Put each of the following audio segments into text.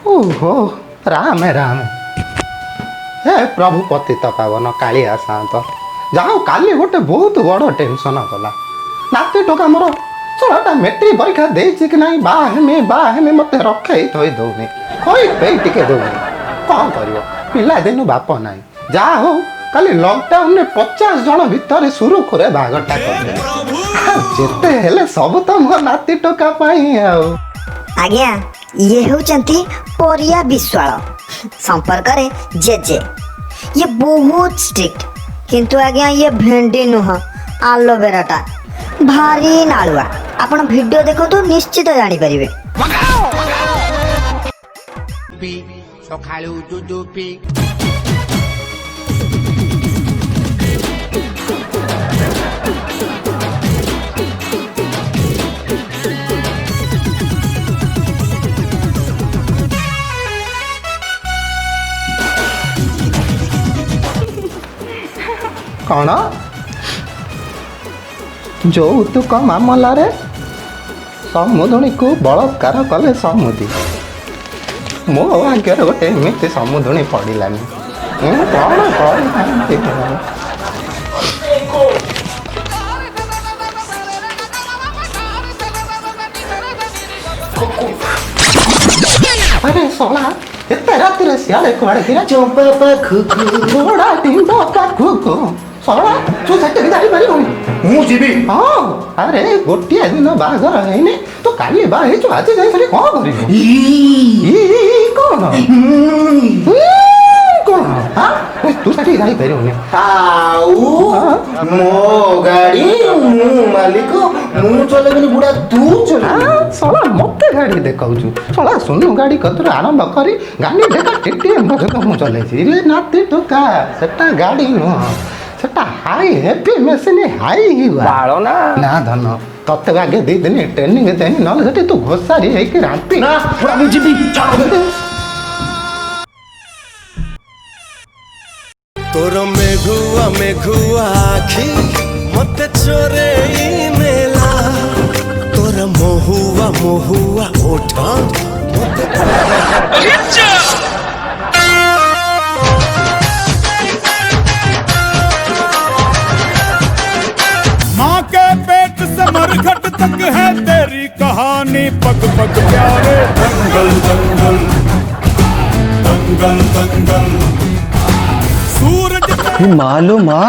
ओहो राम राम हे प्रभु पतित पावन कालिया शांत जाओ काली गोटे बहुत बड़ टेंशन गला नाती टोका मोर चलाटा मेट्रिक परीक्षा देछि कि नहीं बाहेमे मते रखे थई दउनी कोई पे टिके दउनी कौन करियो पिला दिन बाप नाही जा हो काली लॉकडाउन ने 50 जन भितर शुरू करे बागटा करले जेते हेले सब तो मो नाती टोका पाई आउ आज्ञा ये होचंती परिया विश्वाल संपर्क रे जेजे ये बहुत स्ट्रिक्ट किंतु आज्ञा ये भेंडी नुह आलोवेराटा भारी नालुआ आपण वीडियो देखो तो निश्चित जानी परिबे पी सखाळू दूध पी कौन যৌতুক ମାମଲାରେ ସମୁଦୁଣୀ କୁ ବଳାତ୍କାର କଲେ ସମୁଦି ମୋ ଭାଗ୍ୟରେ ଗୋଟେ ଏମିତି ସମୁଦୁଣୀ ପଡ଼ିଲାନି ମୁଁ କ'ଣ କରିଥାନ୍ତି ଆରେ ଶଳା ଏତେ ରାତିରେ ସିଆଡ଼େ କୁଆଡ଼େ କିରା ଚମ୍ପା ପାଖକୁ ଘୋଡ଼ା ଟିଣ୍ଡ ପାଖକୁ ଶଳା ତୁ ସେଠିକି ଯାଇପାରିବୁନି ମୁଁ ଯିବି ହଁ ଆରେ ଗୋଟିଏ ଦିନ ବାହାଘର ହେଇନି ତୁ କାଲି ବାହା ହେଇଛୁ ଆଜି ଯାଇ ସେଠି କ'ଣ କରିବୁ କ'ଣ କ'ଣ ତୁ ସେଠିକି ଯାଇପାରିବୁନି ଆଉ ମୋ ଗାଡ଼ି ମୁଁ ମାଲିକ ମୁଁ ଚଲେଇବିନି ବୁଢ଼ା ତୁ ଚଲେଇବୁ ଶଳା ମତେ ଗାଡ଼ି ଦେଖାଉଛୁ ଶଳା ସୁନୁ ଗାଡ଼ି କତରୁ ଆରମ୍ଭ କରି ଗାଡ଼ି ଦେଖା ଟିଟିଏମ୍ ପର୍ଯ୍ୟନ୍ତ ମୁଁ ଚଲେଇଛି ରେ ନାତି ଟୋକା ସେଟା ଗାଡ଼ି ନୁହଁ ସେଟା ହାଇ ହେଭି ମେସିନ୍ ହାଇ ବାଳ ନା ଧନ ତତେ ଆଗେ 2 ଦିନ ଟ୍ରେନିଂ ଦେନି ନହେଲେ ସେଠି ତୁ ଘୋଷାରି ହେଇକି ରାମ୍ପି ନା ମୁଁ ଯିବି तोर मेघुआ मेघुआ आखी मते चोरेई नेला तोर महुआ महुआ ओठा मते माँ के पेट से मरघट तक है तेरी कहानी पग पग प्यारे दंगल दंगल दंगल दंगल सूरज ये माँ लो माँ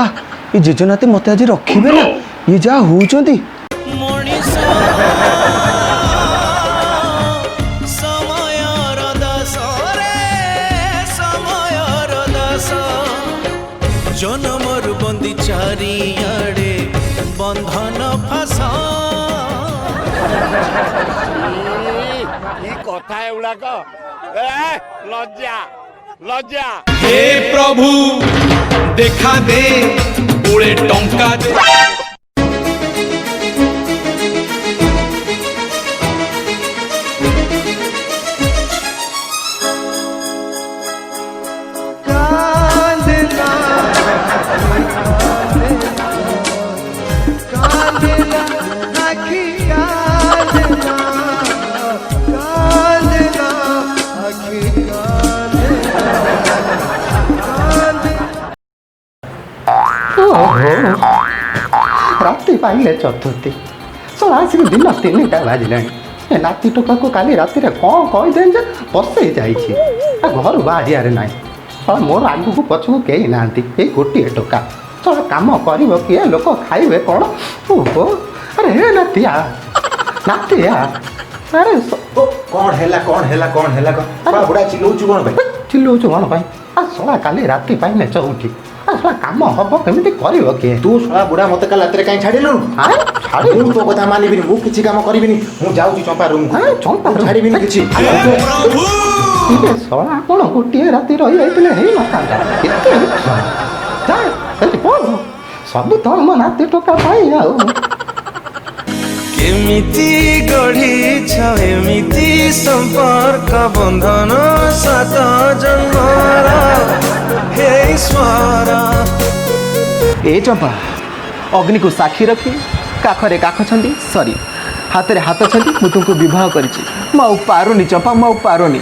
ये जेजनाते मते आज रखिबे ना ये जा होचंती जनमर बंदी चारियाड़े बंधन फासा कथा एगुड़ाक लज्जा लज्जा हे प्रभु देखा दे पूरे टंका दे ରାତି ପାଇଲେ ଚତୁର୍ଥୀ ଶଳା ଆସିକି ଦିନ 3ଟା ବାଜିଲାଣି ଏ ନାତି ଟୋକାକୁ କାଲି ରାତିରେ କ'ଣ କହିଦେନି ଯେ ବସେଇ ଯାଇଛି ଘରୁ ବାହାରିବାରେ ନାହିଁ ଶଳା ମୋର ଆଗକୁ ପଛକୁ କେହି ନାହାନ୍ତି ଏଇ ଗୋଟିଏ ଟୋକା ଶଳା କାମ କରିବ କିଏ ଲୋକ ଖାଇବେ କ'ଣ ଓହୋ ଆରେ ହେ ନାତିଆ ନାତିଆ ଆରେ କ'ଣ ହେଲା ବୁଢ଼ା ଚିଲଉଛୁ କ'ଣ ପାଇଁ ଚିଲଉଛୁ କ'ଣ ପାଇଁ ଶଳା କାଲି ରାତି ପାଇଲେ ଚଉଠି ଶଳା କାମ ହବ କେମିତି କରିବ କିଏ ତୁ ଶଳା ବୁଢ଼ା ମୋତେ କାଲି ରାତିରେ କାହିଁ ଛାଡ଼ିଲୁନୁ ମୁଁ ତୋ କଥା ମାନିବିନି ମୁଁ କିଛି କାମ କରିବିନି ମୁଁ ଯାଉଛି ଚମ୍ପା ରୁମ୍କୁ ଚମ୍ପା ଛାଡ଼ିବିନି କିଛି ଶଳା କ'ଣ ଗୋଟିଏ ରାତି ରହିଯାଇଥିଲେ ହେଇନଥାନ୍ତା ଏତେ ଯା ସେଠି ପଢ଼ ସବୁ ତ ମୋ ନାତି ଟୋକା ପାଇଁ ଆଉ केमिति गढ़ी एमिति संपर्क बंधन 7 जन्मर हे ईश्वर ए चंपा अग्नि को साक्षी रखी काखरे काख छंदी सॉरी ହାତରେ ହାତ ଛାଡ଼ି ମୁଁ ତୁମକୁ ବିବାହ କରିଛି। ମୁଁ ଆଉ ପାରୁନି ଚମ୍ପା, ମୁଁ ଆଉ ପାରୁନି।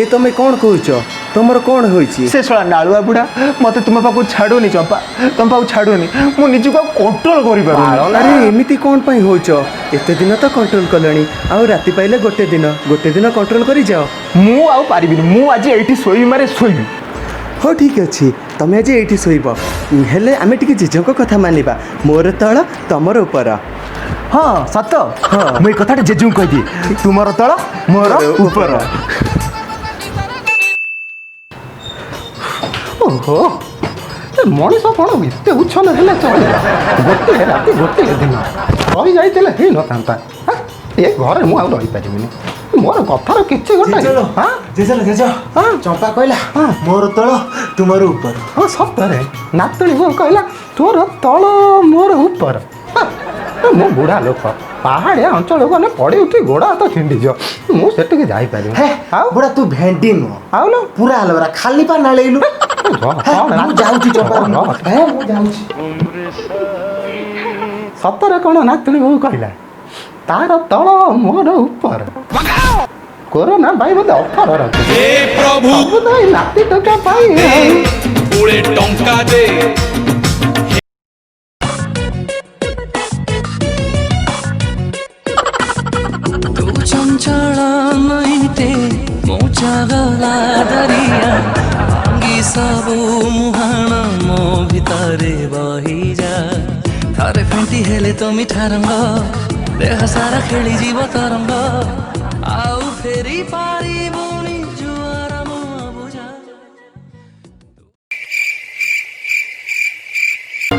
ଏ ତମେ କ'ଣ କହୁଛ? ତମର କ'ଣ ହୋଇଛି? ସେ ଶଳା ନାଳୁଆ ବୁଢ଼ା ମୋତେ ତୁମ ପାଖକୁ ଛାଡ଼ୁନି ଚମ୍ପା, ତୁମ ପାଖକୁ ଛାଡ଼ୁନି। ମୁଁ ନିଜକୁ ଆଉ କଣ୍ଟ୍ରୋଲ କରିପାରୁନି। ଆରେ ଏମିତି କ'ଣ ପାଇଁ ହେଉଛ? ଏତେ ଦିନ ତ କଣ୍ଟ୍ରୋଲ କଲଣି, ଆଉ ରାତି ପାଇଲେ ଗୋଟେ ଦିନ କଣ୍ଟ୍ରୋଲ କରିଯାଅ। ମୁଁ ଆଉ ପାରିବିନି, ମୁଁ ଆଜି ଏଇଠି ଶୋଇବି ମାନେ ଶୋଇବି। ହଉ ଠିକ୍ ଅଛି, ତମେ ଆଜି ଏଇଠି ଶୋଇବ। ହେଲେ ଆମେ ଟିକେ ଜେଜେଙ୍କ କଥା ମାନିବା, ମୋର ତଳ ତମର ଉପର। ହଁ ସତ, ହଁ। ମୁଁ ଏଇ କଥାଟା ଜେଜେଙ୍କୁ କହିଦିଏ, ତୁମର ତଳ ମୋର ଉପର। ଓହୋ, ଏ ମଣିଷ କ'ଣ ଏତେ ଉଚ୍ଛନ ହେଲେ ଚଳିବ? ଗୋଟିଏ ରାତି ଗୋଟିଏ ଦିନ ରହିଯାଇଥିଲେ ହେଇନଥାନ୍ତା। ଏ ଘରେ ମୁଁ ଆଉ ରହିପାରିବିନି। ମୋର କଥାର କିଛି ଗୋଟେ ଜେଜ ଚମ୍ପା କହିଲା ମୋର ତଳ ତୁମର ଉପର। ହଁ ସତରେ ନାତୁଣୀ ବୋଉ କହିଲା ତୋର ତଳ ମୋର ଉପର। ମୁଁ ବୁଢ଼ା ଲୋକ, ପାହାଡ଼ିଆ ଅଞ୍ଚଳକୁ ଗଲେ ପଡ଼ି ଉଠି ଗୋଡ଼ ହାତ ଛିଣ୍ଡିଯିବ। ମୁଁ ସେଠିକି ଯାଇପାରିବି। ଆଉ ବୁଢ଼ା ତୁ ଭେଣ୍ଡି ନୁହଁ, ଆଉ ନା ପୁରା ଆଲବରା ଖାଲି ପା ନାଳେଇଲୁ। ମୁଁ ଯାଉଛି ଚମ୍ପା, ମୁଁ ଯାଉଛି। ସତରେ କ'ଣ ନାତୁଣୀ ବୋଉ କହିଲା ତାର ତଳ ମୋର ଉପର? କୋରୋନା ଭାଇ ବୋଧେ ଅଫର ରଖେ। ହେ ପ୍ରଭୁ ସବୁଦାଇ ନାତି ଟଙ୍କା ପାଇ ପୁଳେ ଟଙ୍କା ଦେ। ତୁ ଚଞ୍ଚଳ ନଇତେ ମୋ ଚାଗଲା ଦରିଆ ଭାଙ୍ଗି ସବୁ ମୁହାଣ ମୋ ଭିତରେ ବହିଯା। ଥରେ ଫେଣ୍ଟି ହେଲେ ତ ମିଠା ରଙ୍ଗ ଦେହ ସାରା ଖେଳିଯିବ ତରଙ୍ଗ, ଆଉ ଫେରି ପାରିବୁନି ଜୁଆର ମୋ ବୁଝା।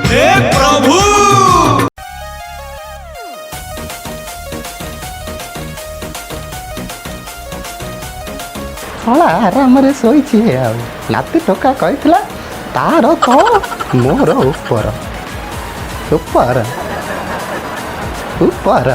ହେ ପ୍ରଭୁ ଶଳା ଆରାମରେ ଶୋଇଛି। ଆଉ ନାତି ଟୋକା କହିଥିଲା ତାର ତଳ ମୋର ଉପର। ଉପର ଉପର